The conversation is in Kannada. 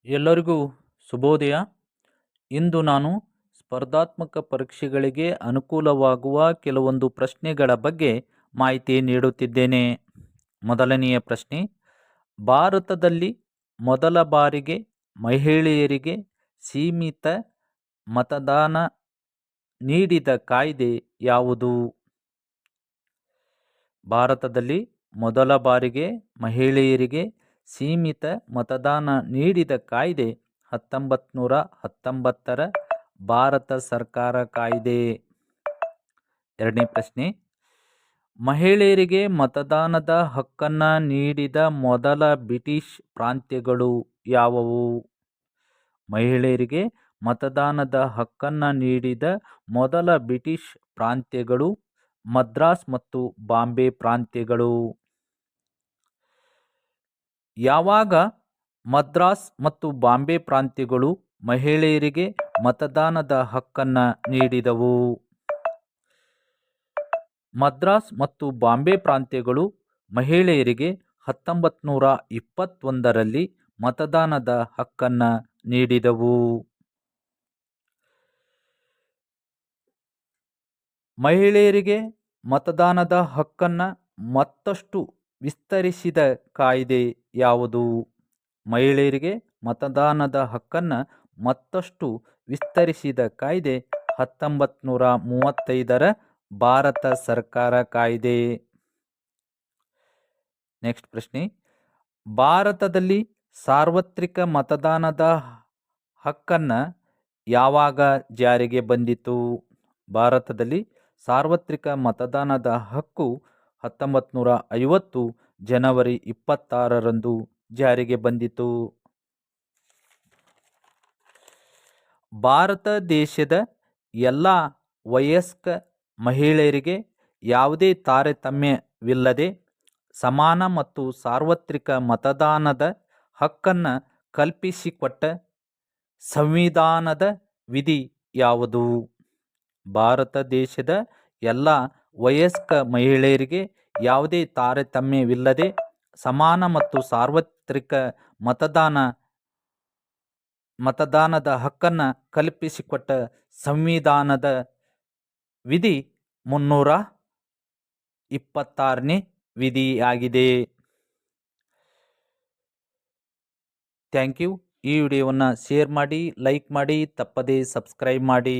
ಎಲ್ಲರಿಗೂ ಶುಭೋದಯ. ಇಂದು ನಾನು ಸ್ಪರ್ಧಾತ್ಮಕ ಪರೀಕ್ಷೆಗಳಿಗೆ ಅನುಕೂಲವಾಗುವ ಕೆಲವೊಂದು ಪ್ರಶ್ನೆಗಳ ಬಗ್ಗೆ ಮಾಹಿತಿ ನೀಡುತ್ತಿದ್ದೇನೆ. ಮೊದಲನೆಯ ಪ್ರಶ್ನೆ: ಭಾರತದಲ್ಲಿ ಮೊದಲ ಬಾರಿಗೆ ಮಹಿಳೆಯರಿಗೆ ಸೀಮಿತ ಮತದಾನ ನೀಡಿದ ಕಾಯ್ದೆ ಯಾವುದು? ಭಾರತದಲ್ಲಿ ಮೊದಲ ಬಾರಿಗೆ ಮಹಿಳೆಯರಿಗೆ ಸೀಮಿತ ಮತದಾನ ನೀಡಿದ ಕಾಯ್ದೆ 1919ರ ಭಾರತ ಸರ್ಕಾರ ಕಾಯ್ದೆ. ಎರಡನೇ ಪ್ರಶ್ನೆ: ಮಹಿಳೆಯರಿಗೆ ಮತದಾನದ ಹಕ್ಕನ್ನು ನೀಡಿದ ಮೊದಲ ಬ್ರಿಟಿಷ್ ಪ್ರಾಂತ್ಯಗಳು ಯಾವುವು? ಮಹಿಳೆಯರಿಗೆ ಮತದಾನದ ಹಕ್ಕನ್ನು ನೀಡಿದ ಮೊದಲ ಬ್ರಿಟಿಷ್ ಪ್ರಾಂತ್ಯಗಳು ಮದ್ರಾಸ್ ಮತ್ತು ಬಾಂಬೆ ಪ್ರಾಂತ್ಯಗಳು. ಯಾವಾಗ ಮದ್ರಾಸ್ ಮತ್ತು ಬಾಂಬೆ ಪ್ರಾಂತ್ಯಗಳು ಮಹಿಳೆಯರಿಗೆ ಮತದಾನದ ಹಕ್ಕನ್ನು ನೀಡಿದವು? ಮದ್ರಾಸ್ ಮತ್ತು ಬಾಂಬೆ ಪ್ರಾಂತ್ಯಗಳು ಮಹಿಳೆಯರಿಗೆ 1921ರಲ್ಲಿ ಮತದಾನದ ಹಕ್ಕನ್ನು ನೀಡಿದವು. ಮಹಿಳೆಯರಿಗೆ ಮತದಾನದ ಹಕ್ಕನ್ನು ಮತ್ತಷ್ಟು ವಿಸ್ತರಿಸಿದ ಕಾಯ್ದೆ ಯಾವುದು? ಮಹಿಳೆಯರಿಗೆ ಮತದಾನದ ಹಕ್ಕನ್ನು ಮತ್ತಷ್ಟು ವಿಸ್ತರಿಸಿದ ಕಾಯ್ದೆ 1935ರ ಭಾರತ ಸರ್ಕಾರ ಕಾಯ್ದೆ. ನೆಕ್ಸ್ಟ್ ಪ್ರಶ್ನೆ: ಭಾರತದಲ್ಲಿ ಸಾರ್ವತ್ರಿಕ ಮತದಾನದ ಹಕ್ಕನ್ನು ಯಾವಾಗ ಜಾರಿಗೆ ಬಂದಿತು? ಭಾರತದಲ್ಲಿ ಸಾರ್ವತ್ರಿಕ ಮತದಾನದ ಹಕ್ಕು 1950 ಜನವರಿ 26ರಂದು ಜಾರಿಗೆ ಬಂದಿತು. ಭಾರತ ದೇಶದ ಎಲ್ಲ ವಯಸ್ಕ ಮಹಿಳೆಯರಿಗೆ ಯಾವುದೇ ತಾರತಮ್ಯವಿಲ್ಲದೆ ಸಮಾನ ಮತ್ತು ಸಾರ್ವತ್ರಿಕ ಮತದಾನದ ಹಕ್ಕನ್ನು ಕಲ್ಪಿಸಿಕೊಟ್ಟ ಸಂವಿಧಾನದ ವಿಧಿ ಯಾವುದು? ಭಾರತ ದೇಶದ ಎಲ್ಲ ವಯಸ್ಕ ಮಹಿಳೆಯರಿಗೆ ಯಾವುದೇ ತಾರತಮ್ಯವಿಲ್ಲದೆ ಸಮಾನ ಮತ್ತು ಸಾರ್ವತ್ರಿಕ ಮತದಾನದ ಹಕ್ಕನ್ನು ಕಲ್ಪಿಸಿಕೊಟ್ಟ ಸಂವಿಧಾನದ ವಿಧಿ 326ನೇ ವಿಧಿಯಾಗಿದೆ. Thank you. ಈ ವಿಡಿಯೋವನ್ನು ಶೇರ್ ಮಾಡಿ, ಲೈಕ್ ಮಾಡಿ, ತಪ್ಪದೇ ಸಬ್ಸ್ಕ್ರೈಬ್ ಮಾಡಿ.